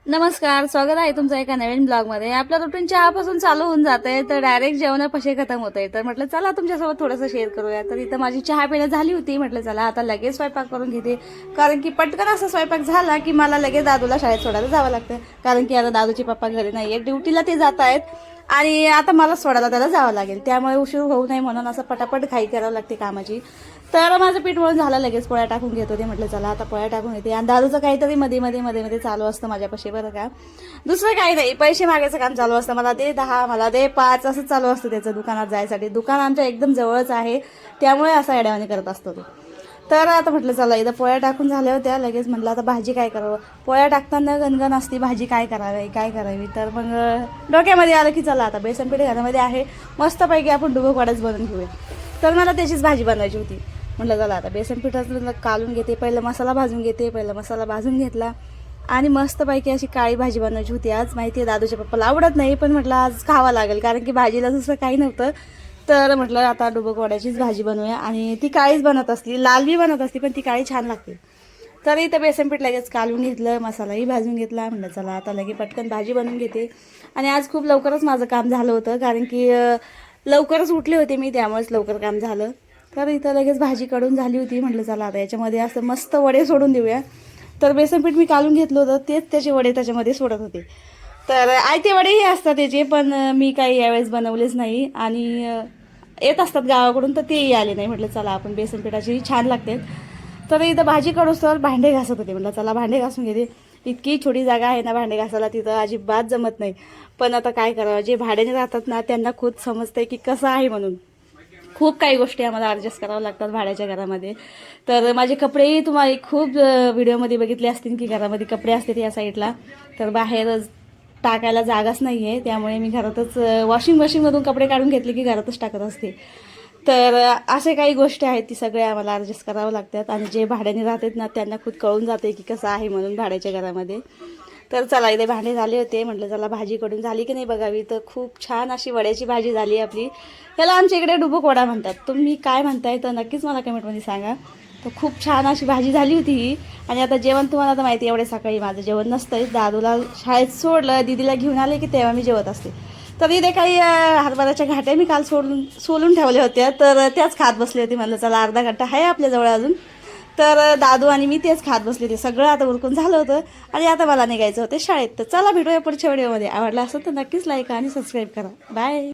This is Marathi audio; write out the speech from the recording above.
नमस्कार, स्वागत आहे तुमचं एका नवीन ब्लॉगमध्ये. आपलं रुटीन चहापासून चालू होऊन जाते तर डायरेक्ट जेवणापाशी खतम होतंय. तर म्हटलं चला तुमच्यासोबत थोडंसं शेअर करूया. तर इथं माझी चहा पिणं झाली होती. म्हटलं चला आता लगेच स्वयंपाक करून घेते, कारण की पटकन असा स्वयंपाक झाला की मला लगेच दादूला शाळेत सोडायला जावं लागतं. कारण की आता दादूचे पप्पा घरी नाही आहेत, ड्युटीला ते जात आहेत आणि आता मला सोडायला त्याला जावं लागेल. त्यामुळे उशीर होऊ नये म्हणून असं पटापट घाई करावं लागते कामाची. तर माझं पीठ मळून झालं, लगेच पोळ्या टाकून घेत होते. म्हटलं चला आता पोळ्या टाकून येते. आणि दादूचं काहीतरी मध्ये मध्ये मध्ये मध्ये चालू असतं माझ्यापाशी, बरं का. दुसरं काही नाही, पैसे मागायचं काम चालू असतं. मला दे 10, मला दे 5 असं चालू असतं त्याचं दुकानात जायसाठी. दुकान आमच्या एकदम जवळच आहे, त्यामुळे असा येड्यावानी करत असतो तो. तर आता म्हटलं चला इथं पोळ्या टाकून झाल्या होत्या, लगेच म्हटलं आता भाजी काय करावं. पोळ्या टाकताना गणगण असती, भाजी काय करावी काय करावी. तर मग डोक्यामध्ये आलं की चला आता बेसन पीठ घरामध्ये आहे, मस्तपैकी आपण डुबक वड्याच बनवून घेऊया. तर मला त्याचीच भाजी बनवायची होती. म्हटलं चला आता बेसन पिठाचं कालून घेते, पहिलं मसाला भाजून घेते. पहिला मसाला भाजून घेतला आणि मस्तपैकी अशी काळी भाजी बनवायची होती. आज माहिती आहे दादूच्या पप्पाला आवडत नाही, पण म्हटलं आज खावं लागेल, कारण की भाजीला दुसरं काही नव्हतं. तर म्हटलं आता डुबक वड्याचीच भाजी बनवूया. आणि ती काळीच बनत असती, लाल बी बनत असती, पण ती काळी छान लागते. तर इथं बेसन पीठ लगेच कालून घेतलं, मसालाही भाजून घेतला. म्हटलं चला आता लगे पटकन भाजी बनवून घेते. आणि आज खूप लवकरच माझं काम झालं होतं, कारण की लवकरच उठले होते मी, त्यामुळेच लवकर काम झालं. तर इथं लगेच भाजी कडून झाली होती. म्हटलं चला आता याच्यामध्ये असं मस्त वडे सोडून देऊया. तर बेसन पीठ मी कालून घेतलं होतं, तेच त्याचे वडे त्याच्यामध्ये सोडत होते. तर आयते वडेही असतात त्याचे, पण मी काही यावेळेस बनवलेच नाही. आणि येत असतात गावाकडून, तर तेही आले नाही. म्हटलं चला आपण बेसन पिठाची छान लागते. तर इथं भाजी काढूस तर भांडे घासत होते. म्हटलं चला भांडे घासून घेते. इतकी छोटी जागा आहे ना भांडे घासायला, तिथं अजिबात जमत नाही. पण आता काय करावं, जे भाड्याने राहतात ना त्यांना खूप समजतंय की कसं आहे म्हणून. खूप काही गोष्टी आम्हाला ॲडजस्ट कराव्या लागतात भाड्याच्या घरामध्ये. तर माझे कपडेही तुम्हाला खूप व्हिडिओमध्ये बघितले असतील की घरामध्ये कपडे असतात या साईडला, तर बाहेर टाकायला जागाच नाही आहे. त्यामुळे मी घरातच वॉशिंग मशीनमधून कपडे काढून घेतले की घरातच टाकत असते. तर असे काही गोष्टी आहेत, ती सगळ्या आम्हाला ॲडजस्ट करावं लागतात. आणि जे भाड्याने राहतात ना त्यांना खूप कळून जाते की कसं आहे म्हणून भाड्याच्या घरामध्ये. तर चला इथे भांडे झाले होते. म्हटलं चला भाजी कडून झाली की नाही बघावी. तर खूप छान अशी वड्याची भाजी झाली आपली. याला आमच्या इकडे डुबक वडा म्हणतात. तुम्ही काय म्हणताय तर नक्कीच मला कमेंटमध्ये सांगा. तर खूप छान अशी भाजी झाली होती ही. आणि आता जेवण तुम्हाला तर माहिती आहे, एवढे सकाळी माझं जेवण नसतंय. दादूला शाळेत सोडलं, दीदीला घेऊन आले की तेव्हा मी जेवत असते. तर इथे काही हरभऱ्याच्या घाट्या मी काल सोलून ठेवल्या होत्या, तर त्याच खात बसले होते. म्हणलं चला अर्धा घंटा आहे आपल्याजवळ अजून. तर दादू आणि मी तेच खात बसले होते. सगळं आता उरकून झालं होतं आणि आता मला निघायचं होतं शाळेत. तर चला भेटूया पुढच्या व्हिडिओमध्ये. आवडला असेल तर नक्कीच लाईक आणि सबस्क्राईब करा. बाय.